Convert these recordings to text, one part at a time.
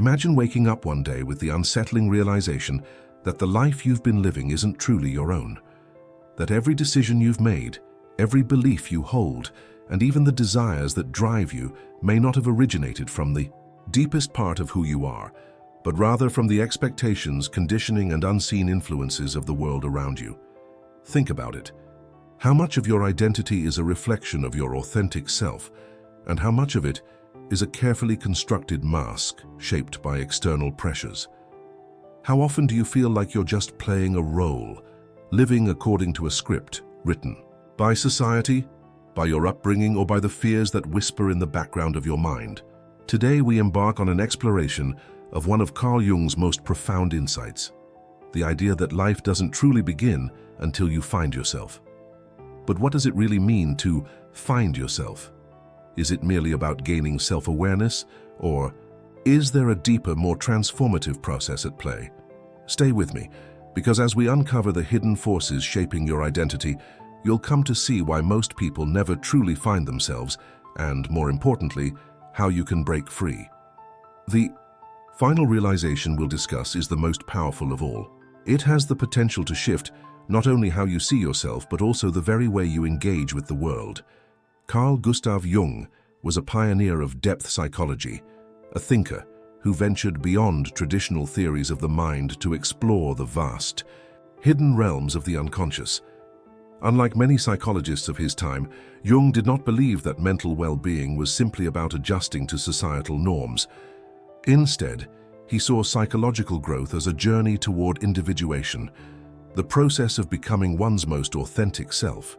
Imagine waking up one day with the unsettling realization that the life you've been living isn't truly your own. That every decision you've made, every belief you hold, and even the desires that drive you may not have originated from the deepest part of who you are, but rather from the expectations, conditioning, and unseen influences of the world around you. Think about it. How much of your identity is a reflection of your authentic self, and how much of it is a carefully constructed mask shaped by external pressures? How often do you feel like you're just playing a role, living according to a script written by society, by your upbringing, or by the fears that whisper in the background of your mind? Today we embark on an exploration of one of Carl Jung's most profound insights, the idea that life doesn't truly begin until you find yourself. But what does it really mean to find yourself? Is it merely about gaining self-awareness, or is there a deeper, more transformative process at play? Stay with me, because as we uncover the hidden forces shaping your identity, you'll come to see why most people never truly find themselves, and more importantly, how you can break free. The final realization we'll discuss is the most powerful of all. It has the potential to shift not only how you see yourself, but also the very way you engage with the world. Carl Gustav Jung was a pioneer of depth psychology, a thinker who ventured beyond traditional theories of the mind to explore the vast, hidden realms of the unconscious. Unlike many psychologists of his time, Jung did not believe that mental well-being was simply about adjusting to societal norms. Instead, he saw psychological growth as a journey toward individuation, the process of becoming one's most authentic self.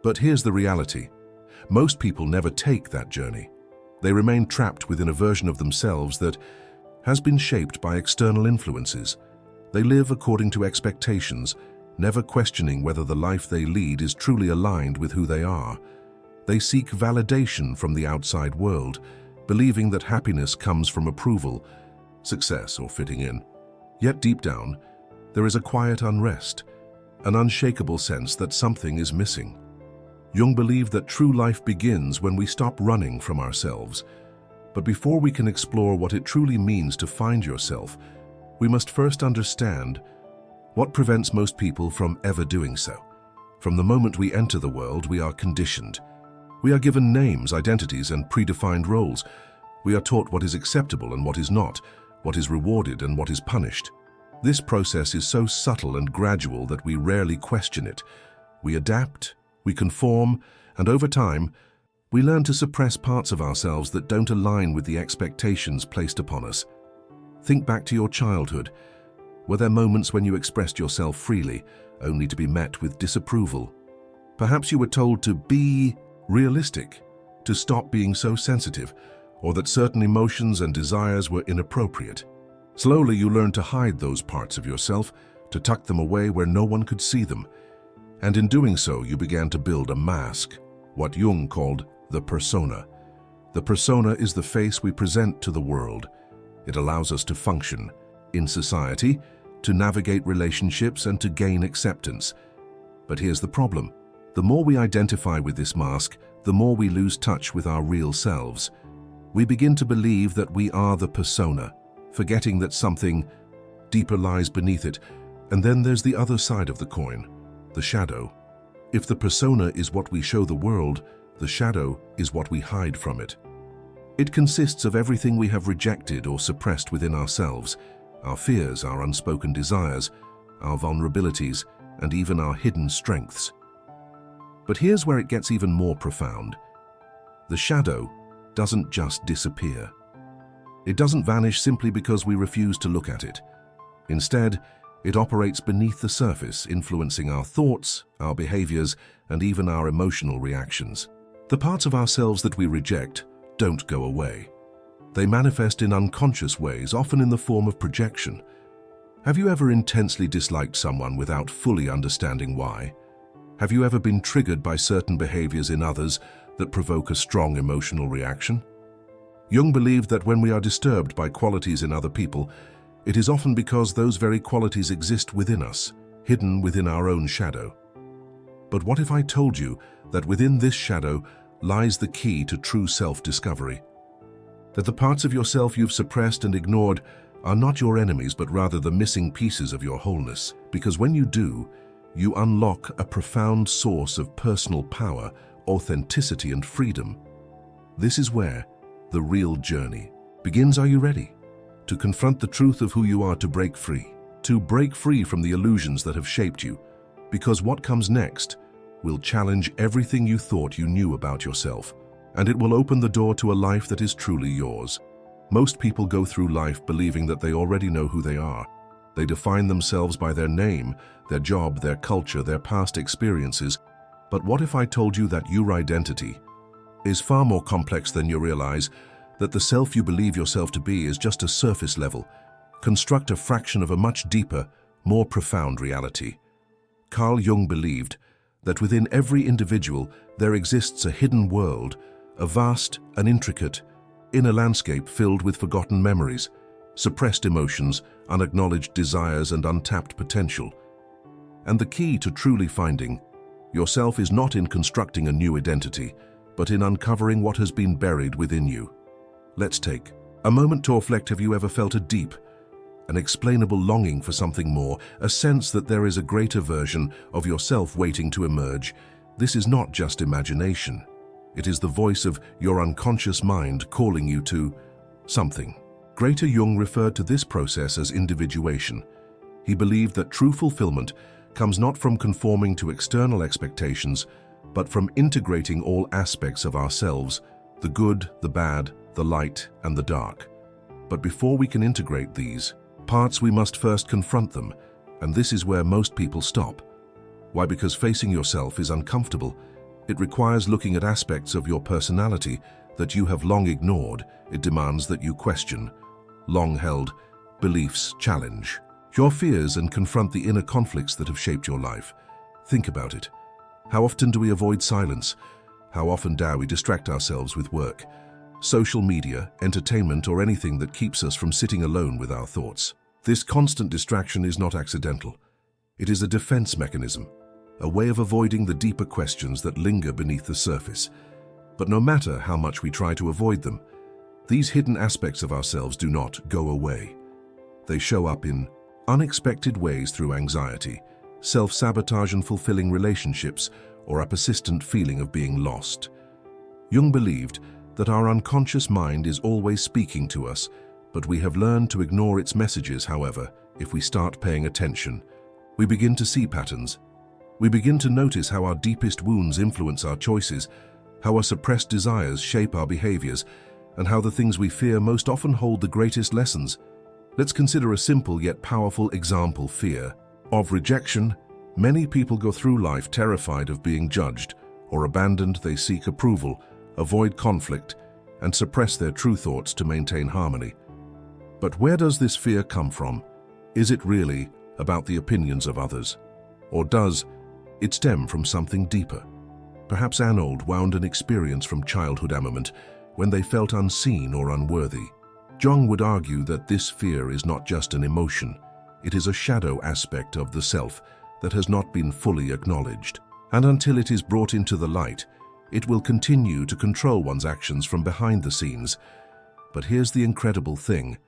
But here's the reality. Most people never take that journey. They remain trapped within a version of themselves that has been shaped by external influences. They live according to expectations, never questioning whether the life they lead is truly aligned with who they are. They seek validation from the outside world, believing that happiness comes from approval, success, or fitting in. Yet deep down, there is a quiet unrest, an unshakable sense that something is missing. Jung believed that true life begins when we stop running from ourselves. But before we can explore what it truly means to find yourself, we must first understand what prevents most people from ever doing so. From the moment we enter the world, we are conditioned. We are given names, identities, and predefined roles. We are taught what is acceptable and what is not, what is rewarded and what is punished. This process is so subtle and gradual that we rarely question it. We adapt, we conform, and over time, we learn to suppress parts of ourselves that don't align with the expectations placed upon us. Think back to your childhood. Were there moments when you expressed yourself freely, only to be met with disapproval? Perhaps you were told to be realistic, to stop being so sensitive, or that certain emotions and desires were inappropriate. Slowly, you learned to hide those parts of yourself, to tuck them away where no one could see them. And in doing so, you began to build a mask, what Jung called the persona. The persona is the face we present to the world. It allows us to function in society, to navigate relationships, and to gain acceptance. But here's the problem. The more we identify with this mask, the more we lose touch with our real selves. We begin to believe that we are the persona, forgetting that something deeper lies beneath it. And then there's the other side of the coin, the shadow. If the persona is what we show the world, the shadow is what we hide from it. It consists of everything we have rejected or suppressed within ourselves, our fears, our unspoken desires, our vulnerabilities, and even our hidden strengths. But here's where it gets even more profound. The shadow doesn't just disappear. It doesn't vanish simply because we refuse to look at it. Instead, it operates beneath the surface, influencing our thoughts, our behaviors, and even our emotional reactions. The parts of ourselves that we reject don't go away. They manifest in unconscious ways, often in the form of projection. Have you ever intensely disliked someone without fully understanding why? Have you ever been triggered by certain behaviors in others that provoke a strong emotional reaction? Jung believed that when we are disturbed by qualities in other people, it is often because those very qualities exist within us, hidden within our own shadow. But what if I told you that within this shadow lies the key to true self-discovery? That the parts of yourself you've suppressed and ignored are not your enemies, but rather the missing pieces of your wholeness. Because when you do, you unlock a profound source of personal power, authenticity, and freedom. This is where the real journey begins. Are you ready to confront the truth of who you are, to break free? To break free from the illusions that have shaped you, because what comes next will challenge everything you thought you knew about yourself, and it will open the door to a life that is truly yours. Most people go through life believing that they already know who they are. They define themselves by their name, their job, their culture, their past experiences. But what if I told you that your identity is far more complex than you realize, that the self you believe yourself to be is just a surface level, construct a fraction of a much deeper, more profound reality? Carl Jung believed that within every individual there exists a hidden world, a vast and intricate inner landscape filled with forgotten memories, suppressed emotions, unacknowledged desires, and untapped potential. And the key to truly finding yourself is not in constructing a new identity, but in uncovering what has been buried within you. Let's take a moment to reflect. Have you ever felt a deep, unexplainable longing for something more, a sense that there is a greater version of yourself waiting to emerge? This is not just imagination. It is the voice of your unconscious mind calling you to something greater. Jung referred to this process as individuation. He believed that true fulfillment comes not from conforming to external expectations, but from integrating all aspects of ourselves, the good, the bad, the light, and the dark. But before we can integrate these parts, we must first confront them, and this is where most people stop. Why? Because facing yourself is uncomfortable. It requires looking at aspects of your personality that you have long ignored. It demands that you question long-held beliefs, challenge your fears, and confront the inner conflicts that have shaped your life. Think about it. How often do we avoid silence? How often do we distract ourselves with work, social media, entertainment, or anything that keeps us from sitting alone with our thoughts? This constant distraction is not accidental. It is a defense mechanism, a way of avoiding the deeper questions that linger beneath the surface. But no matter how much we try to avoid them, these hidden aspects of ourselves do not go away. They show up in unexpected ways through anxiety, self-sabotage, and fulfilling relationships, or a persistent feeling of being lost. Jung believed that our unconscious mind is always speaking to us, but we have learned to ignore its messages. However, if we start paying attention, we begin to see patterns. We begin to notice how our deepest wounds influence our choices, how our suppressed desires shape our behaviors, and how the things we fear most often hold the greatest lessons. Let's consider a simple yet powerful example: fear of rejection. Many people go through life terrified of being judged or abandoned. They seek approval, avoid conflict, and suppress their true thoughts to maintain harmony. But where does this fear come from? Is it really about the opinions of others? Or does it stem from something deeper? Perhaps an old wound an experience from childhood, a moment when they felt unseen or unworthy. Jung would argue that this fear is not just an emotion. It is a shadow aspect of the self that has not been fully acknowledged. And until it is brought into the light, it will continue to control one's actions from behind the scenes. But here's the incredible thing.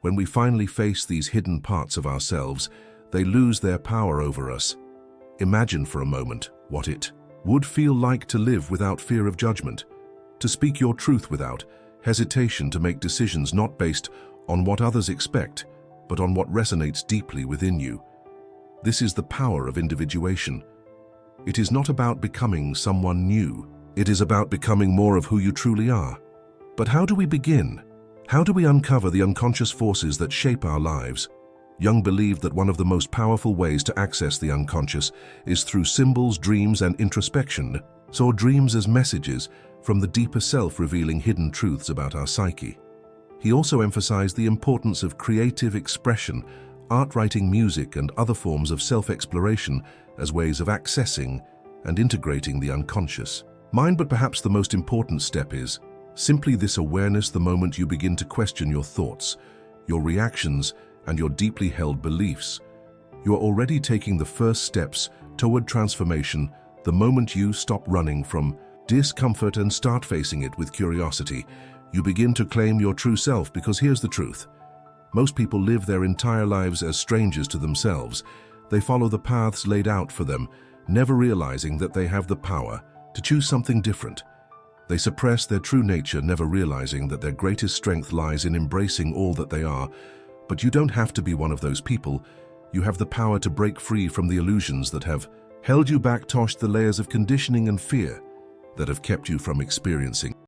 When we finally face these hidden parts of ourselves, they lose their power over us. Imagine for a moment what it would feel like to live without fear of judgment, to speak your truth without hesitation, to make decisions not based on what others expect, but on what resonates deeply within you. This is the power of individuation. It is not about becoming someone new. It is about becoming more of who you truly are. But how do we begin? How do we uncover the unconscious forces that shape our lives? Jung believed that one of the most powerful ways to access the unconscious is through symbols, dreams, and introspection. Saw dreams as messages from the deeper self, revealing hidden truths about our psyche. He also emphasized the importance of creative expression, art, writing, music, and other forms of self-exploration as ways of accessing and integrating the unconscious mind. But perhaps the most important step is simply this awareness. The moment you begin to question your thoughts, your reactions, and your deeply held beliefs, you are already taking the first steps toward transformation. The moment you stop running from discomfort and start facing it with curiosity, You begin to claim your true self because here's the truth. Most people live their entire lives as strangers to themselves. They follow the paths laid out for them, never realizing that they have the power to choose something different. They suppress their true nature, never realizing that their greatest strength lies in embracing all that they are. But you don't have to be one of those people. You have the power to break free from the illusions that have held you back, toshed the layers of conditioning and fear that have kept you from experiencing